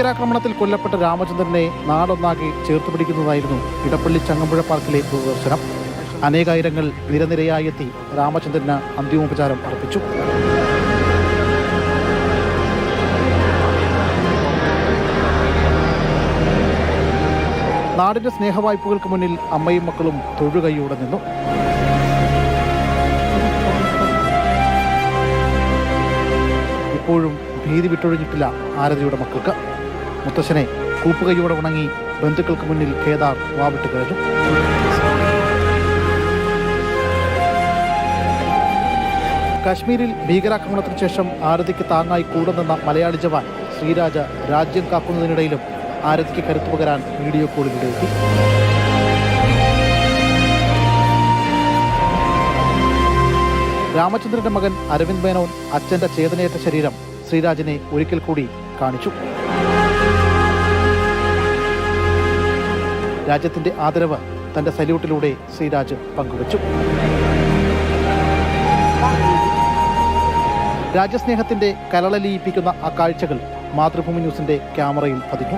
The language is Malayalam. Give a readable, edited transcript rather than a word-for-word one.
ഭീകരാക്രമണത്തിൽ കൊല്ലപ്പെട്ട രാമചന്ദ്രനെ നാടൊന്നാകെ ചേർത്തുപിടിക്കുന്നതായിരുന്നു ഇടപ്പള്ളി ചങ്ങമ്പുഴ പാർക്കിലെ പൊതുദർശനം. അനേകായിരങ്ങൾ നിരനിരയായി എത്തി രാമചന്ദ്രന് അന്തിമോപചാരം അർപ്പിച്ചു. നാടിന്റെ സ്നേഹവായ്പകൾക്ക് മുന്നിൽ അമ്മയും മക്കളും തൊഴുകൈയോടെ നിന്നു. ഇപ്പോഴും ഭീതി വിട്ടൊഴിഞ്ഞിട്ടില്ല ആരതിയുടെ മക്കൾക്ക്. മുത്തശ്ശനെ കൂപ്പുകൈയോടെ ഉണങ്ങി ബന്ധുക്കൾക്ക് മുന്നിൽ കേദാർ വാവിട്ട് കഴിഞ്ഞു. കാശ്മീരിൽ ഭീകരാക്രമണത്തിന് ശേഷം ആരതിക്ക് താങ്ങായി കൂടെ നിന്ന മലയാളി ജവാൻ ശ്രീരാജ രാജ്യം കാക്കുന്നതിനിടയിലും ആരതിക്ക് കരുത്തു പകരാൻ വീഡിയോ കോളിലൂടെ എത്തി. രാമചന്ദ്രന്റെ മകൻ അരവിന്ദ് മേനോൻ അച്ഛന്റെ ചേതനയേറ്റ ശരീരം ശ്രീരാജിനെ ഒരിക്കൽ കൂടി കാണിച്ചു. രാജ്യത്തിന്റെ ആദരവ് തന്റെ സല്യൂട്ടിലൂടെ ശ്രീരാജ് പങ്കുവച്ചു. രാജ്യസ്നേഹത്തിന്റെ കലളലിയിപ്പിക്കുന്ന ആ കാഴ്ചകൾ മാതൃഭൂമി ന്യൂസിന്റെ ക്യാമറയിൽ പതിഞ്ഞു.